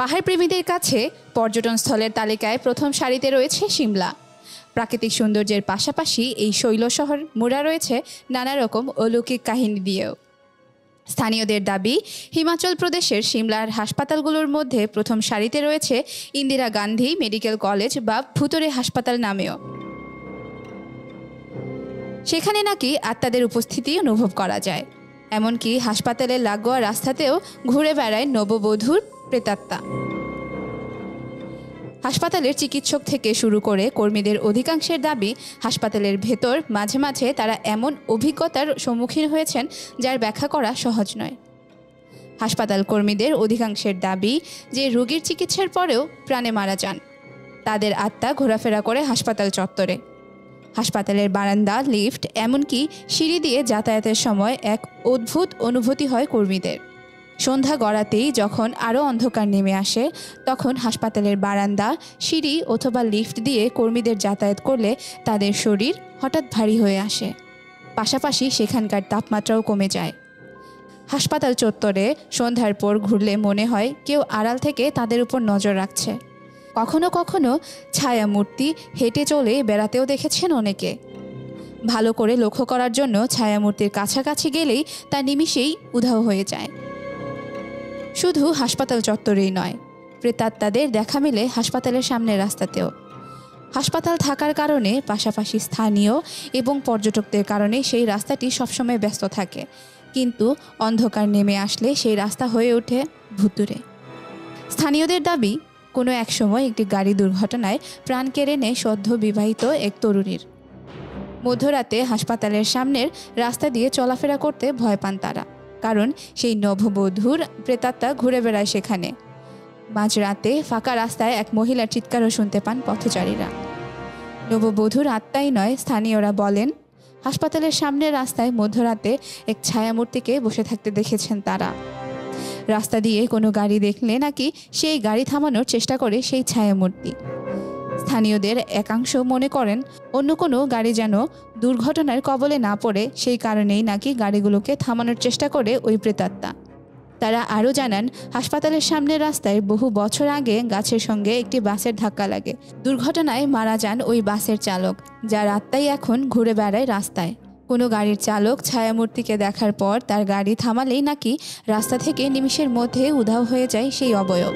পাহাড়প্রেমীদের কাছে পর্যটনস্থলের তালিকায় প্রথম সারিতে রয়েছে সিমলা। প্রাকৃতিক সৌন্দর্যের পাশাপাশি এই শৈল শহর মোড়া রয়েছে নানা রকম অলৌকিক কাহিনী দিয়েও। স্থানীয়দের দাবি, হিমাচল প্রদেশের সিমলার হাসপাতালগুলোর মধ্যে প্রথম সারিতে রয়েছে ইন্দিরা গান্ধী মেডিকেল কলেজ বা ভুতুড়ে হাসপাতাল নামেও। সেখানে নাকি আত্মাদের উপস্থিতি অনুভব করা যায়। এমনকি হাসপাতালের লাগোয়া রাস্তাতেও ঘুরে বেড়ায় নববধূর প্রেতাত্মা। হাসপাতালের চিকিৎসক থেকে শুরু করে কর্মীদের অধিকাংশের দাবি, হাসপাতালের ভেতর মাঝে মাঝে তারা এমন অভিজ্ঞতার সম্মুখীন হয়েছেন যার ব্যাখ্যা করা সহজ নয়। হাসপাতাল কর্মীদের অধিকাংশের দাবি যে রোগীর চিকিৎসার পরেও প্রাণে মারা যান। তাদের আত্মা ঘোরাফেরা করে হাসপাতাল চত্বরে। হাসপাতালের বারান্দা, লিফট, এমনকি সিঁড়ি দিয়ে যাতায়াতের সময় এক অদ্ভুত অনুভূতি হয় কর্মীদের। সন্ধ্যা গড়াতেই যখন আরও অন্ধকার নেমে আসে, তখন হাসপাতালের বারান্দা, সিঁড়ি অথবা লিফট দিয়ে কর্মীদের যাতায়াত করলে তাদের শরীর হঠাৎ ভারী হয়ে আসে। পাশাপাশি সেখানকার তাপমাত্রাও কমে যায়। হাসপাতাল চত্বরে সন্ধ্যার পর ঘুরলে মনে হয় কেউ আড়াল থেকে তাদের উপর নজর রাখছে। কখনো কখনো ছায়ামূর্তি হেঁটে চলে বেড়াতেও দেখেছেন অনেকে। ভালো করে লক্ষ্য করার জন্য ছায়ামূর্তির কাছাকাছি গেলেই তা নিমিষেই উধাও হয়ে যায়। শুধু হাসপাতাল চত্বরেই নয়, প্রেতাত্মাদের দেখা মেলে হাসপাতালের সামনের রাস্তাতেও। হাসপাতাল থাকার কারণে পাশাপাশি স্থানীয় এবং পর্যটকদের কারণে সেই রাস্তাটি সবসময় ব্যস্ত থাকে, কিন্তু অন্ধকার নেমে আসলে সেই রাস্তা হয়ে ওঠে ভুতুড়ে। স্থানীয়দের দাবি, কোনো এক সময় একটি গাড়ি দুর্ঘটনায় প্রাণ কেড়ে নেয় সদ্য বিবাহিত এক তরুণীর। মধ্যরাতে হাসপাতালের সামনের রাস্তা দিয়ে চলাফেরা করতে ভয় পান তারা, কারণ সেই নববধূর প্রেতাত্মা ঘুরে বেড়ায় সেখানে। মাঝরাতে ফাঁকা রাস্তায় এক মহিলার চিৎকারও শুনতে পান পথচারীরা। নববধূর আত্মাই নয়, স্থানীয়রা বলেন হাসপাতালের সামনের রাস্তায় মধ্যরাতে এক ছায়ামূর্তিকে বসে থাকতে দেখেছেন তারা। রাস্তা দিয়ে কোনো গাড়ি দেখলে নাকি সেই গাড়ি থামানোর চেষ্টা করে সেই ছায়ামূর্তি। স্থানীয়দের একাংশ মনে করেন অন্য কোনো গাড়ি যেন দুর্ঘটনার কবলে না পড়ে, সেই কারণেই নাকি গাড়িগুলোকে থামানোর চেষ্টা করে ওই প্রেতাত্মা। তারা আরও জানান, হাসপাতালের সামনের রাস্তায় বহু বছর আগে গাছের সঙ্গে একটি বাসের ধাক্কা লাগে। দুর্ঘটনায় মারা যান ওই বাসের চালক, যার আত্মাই এখন ঘুরে বেড়ায় রাস্তায়। কোনো গাড়ির চালক ছায়ামূর্তিকে দেখার পর তার গাড়ি থামালেই নাকি রাস্তা থেকে নিমিষের মধ্যে উধাও হয়ে যায় সেই অবয়ব।